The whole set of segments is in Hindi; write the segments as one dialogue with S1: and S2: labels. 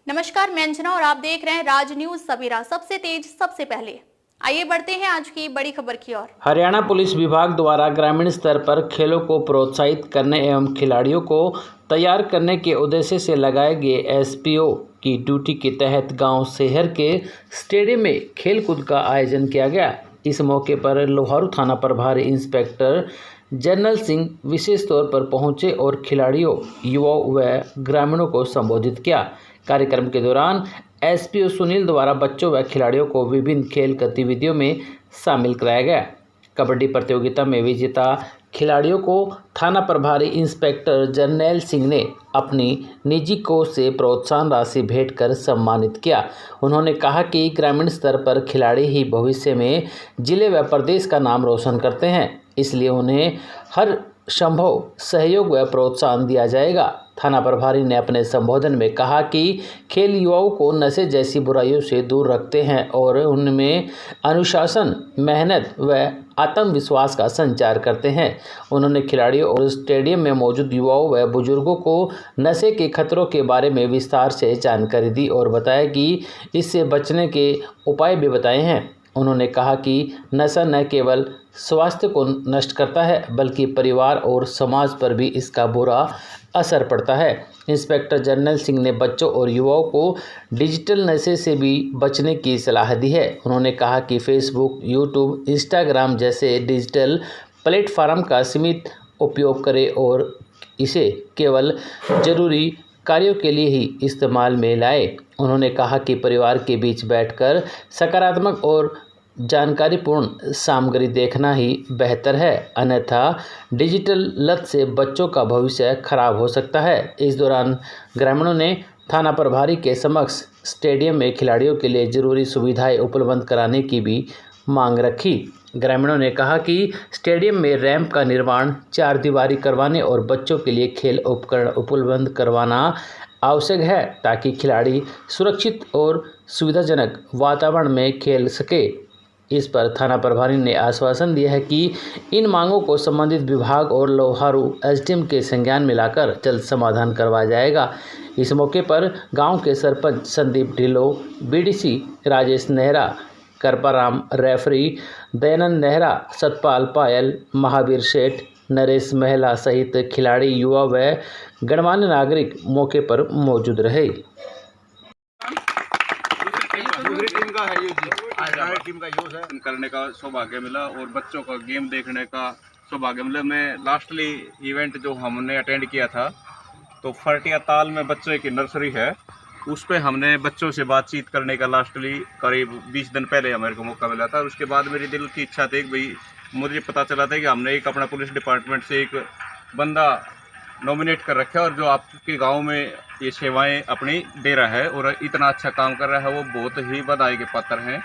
S1: नमस्कार, मैं अंजना और आप देख रहे हैं राज न्यूज सवेरा। सबसे तेज सबसे पहले आइए बढ़ते हैं आज की बड़ी खबर की ओर।
S2: हरियाणा पुलिस विभाग द्वारा ग्रामीण स्तर पर खेलों को प्रोत्साहित करने एवं खिलाड़ियों को तैयार करने के उद्देश्य से लगाए गए एसपीओ की ड्यूटी के तहत गांव शहर के स्टेडियम में खेलकूद का आयोजन किया गया। इस मौके पर लोहारू थाना प्रभारी इंस्पेक्टर जनरल सिंह विशेष तौर पर पहुंचे और खिलाड़ियों, युवाओं व ग्रामीणों को संबोधित किया। कार्यक्रम के दौरान एसपीओ सुनील द्वारा बच्चों व खिलाड़ियों को विभिन्न खेल गतिविधियों में शामिल कराया गया। कबड्डी प्रतियोगिता में विजेता खिलाड़ियों को थाना प्रभारी इंस्पेक्टर जनरल सिंह ने अपनी निजी कोष से प्रोत्साहन राशि भेंट कर सम्मानित किया। उन्होंने कहा कि ग्रामीण स्तर पर खिलाड़ी ही भविष्य में जिले व प्रदेश का नाम रोशन करते हैं, इसलिए उन्हें हर संभव सहयोग व प्रोत्साहन दिया जाएगा। थाना प्रभारी ने अपने संबोधन में कहा कि खेल युवाओं को नशे जैसी बुराइयों से दूर रखते हैं और उनमें अनुशासन, मेहनत व आत्मविश्वास का संचार करते हैं। उन्होंने खिलाड़ियों और स्टेडियम में मौजूद युवाओं व बुजुर्गों को नशे के खतरों के बारे में विस्तार से जानकारी दी और बताया कि इससे बचने के उपाय भी बताए हैं। उन्होंने कहा कि नशा न केवल स्वास्थ्य को नष्ट करता है बल्कि परिवार और समाज पर भी इसका बुरा असर पड़ता है। इंस्पेक्टर जनरल सिंह ने बच्चों और युवाओं को डिजिटल नशे से भी बचने की सलाह दी है। उन्होंने कहा कि फेसबुक, यूट्यूब, इंस्टाग्राम जैसे डिजिटल प्लेटफार्म का सीमित उपयोग करें और इसे केवल ज़रूरी कार्यों के लिए ही इस्तेमाल में लाए। उन्होंने कहा कि परिवार के बीच बैठकर सकारात्मक और जानकारीपूर्ण सामग्री देखना ही बेहतर है, अन्यथा डिजिटल लत से बच्चों का भविष्य खराब हो सकता है। इस दौरान ग्रामीणों ने थाना प्रभारी के समक्ष स्टेडियम में खिलाड़ियों के लिए जरूरी सुविधाएं उपलब्ध कराने की भी मांग रखी। ग्रामीणों ने कहा कि स्टेडियम में रैंप का निर्माण, चार दीवारी करवाने और बच्चों के लिए खेल उपकरण उपलब्ध करवाना आवश्यक है ताकि खिलाड़ी सुरक्षित और सुविधाजनक वातावरण में खेल सके। इस पर थाना प्रभारी ने आश्वासन दिया है कि इन मांगों को संबंधित विभाग और लोहारू एसडीएम के संज्ञान में लाकर जल्द समाधान करवाया जाएगा। इस मौके पर गांव के सरपंच संदीप ढिल्लो, बीडीसी राजेश नेहरा, करपाराम रेफरी दयानंद नेहरा, सतपाल पायल, महावीर सेठ, नरेश महिला सहित खिलाड़ी, युवा व गणमान्य नागरिक मौके पर मौजूद रहे।
S3: टीम का यूज है करने का सौभाग्य मिला और बच्चों का गेम देखने का सौभाग्य मिला। मैं लास्टली इवेंट जो हमने अटेंड किया था तो फर्टिया ताल में बच्चों की नर्सरी है, उस पे हमने बच्चों से बातचीत करने का लास्टली करीब 20 दिन पहले हमारे को मौका मिला था। उसके बाद मेरी दिल की इच्छा थी कि भाई मुझे पता चला था कि हमने एक अपना पुलिस डिपार्टमेंट से एक बंदा नॉमिनेट कर रखा है और जो आपके गांव में ये सेवाएं अपनी दे रहा है और इतना अच्छा काम कर रहा है, वो बहुत ही बधाई के पात्र हैं।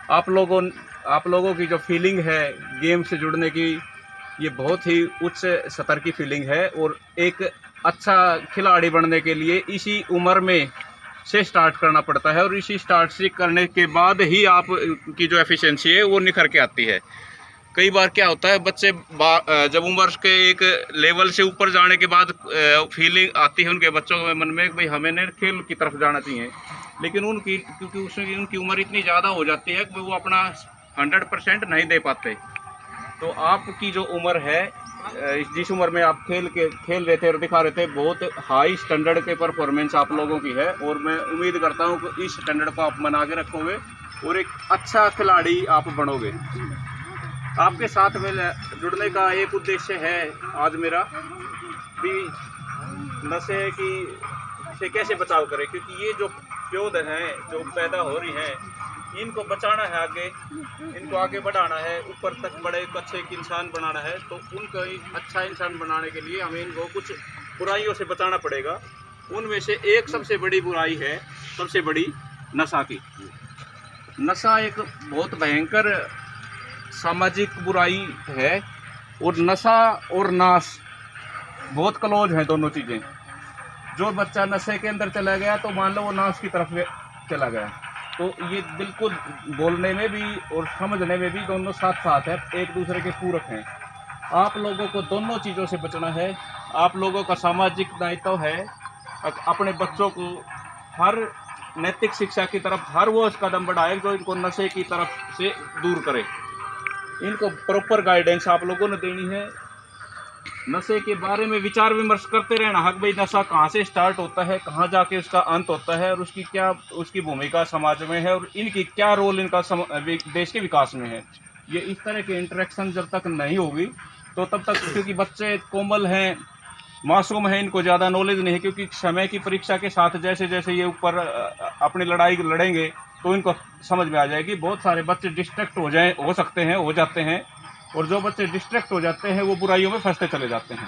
S3: आप लोगों की जो फीलिंग है गेम से जुड़ने की, ये बहुत ही उच्च स्तर की फीलिंग है और एक अच्छा खिलाड़ी बनने के लिए इसी उम्र में से स्टार्ट करना पड़ता है और इसी स्टार्ट से करने के बाद ही आप की जो एफिशिएंसी है वो निखर के आती है। कई बार क्या होता है, बच्चे जब उम्र के एक लेवल से ऊपर जाने के बाद फीलिंग आती है उनके बच्चों के मन में कि भाई हमें ने खेल की तरफ जाना चाहिए, लेकिन क्योंकि उसमें उनकी उम्र इतनी ज़्यादा हो जाती है कि वो अपना 100% नहीं दे पाते। तो आपकी जो उम्र है, जिस उम्र में आप खेल रहे थे और दिखा रहे थे, बहुत हाई स्टैंडर्ड के परफॉर्मेंस आप लोगों की है और मैं उम्मीद करता हूँ कि इस स्टैंडर्ड को आप बना के रखोगे और एक अच्छा खिलाड़ी आप बनोगे। आपके साथ में जुड़ने का एक उद्देश्य है आज मेरा भी, नशे की से कैसे बचाव करें, क्योंकि ये जो पौध हैं जो पैदा हो रही हैं, इनको बचाना है, इनको आगे बढ़ाना है, ऊपर तक बड़े अच्छे इंसान बनाना है। तो उनको अच्छा इंसान बनाने के लिए हमें इनको कुछ बुराइयों से बचाना पड़ेगा। उनमें से एक सबसे बड़ी बुराई है, सबसे बड़ी नशा की। नशा एक बहुत भयंकर सामाजिक बुराई है और नशा और नाश बहुत क्लोज हैं दोनों चीज़ें। जो बच्चा नशे के अंदर चला गया तो मान लो वो नाश की तरफ चला गया। तो ये बिल्कुल बोलने में भी और समझने में भी दोनों साथ साथ है, एक दूसरे के पूरक हैं। आप लोगों को दोनों चीज़ों से बचना है। आप लोगों का सामाजिक दायित्व है अपने बच्चों को हर नैतिक शिक्षा की तरफ हर वो कदम बढ़ाए जो इनको नशे की तरफ से दूर करे। इनको प्रॉपर गाइडेंस आप लोगों ने देनी है। नशे के बारे में विचार विमर्श करते रहना हक, भाई नशा कहाँ से स्टार्ट होता है, कहाँ जाके उसका अंत होता है, और उसकी भूमिका समाज में है, और इनकी क्या रोल इनका देश के विकास में है। ये इस तरह के इंटरेक्शन जब तक नहीं होगी तो तब तक, क्योंकि बच्चे कोमल हैं, मासूम हैं, इनको ज़्यादा नॉलेज नहीं है, क्योंकि समय की परीक्षा के साथ जैसे जैसे ये ऊपर अपनी लड़ाई लड़ेंगे तो इनको समझ में आ जाएगी। बहुत सारे बच्चे डिस्ट्रैक्ट हो जाते हैं, और जो बच्चे डिस्ट्रैक्ट हो जाते हैं वो बुराइयों में फंसते चले जाते हैं।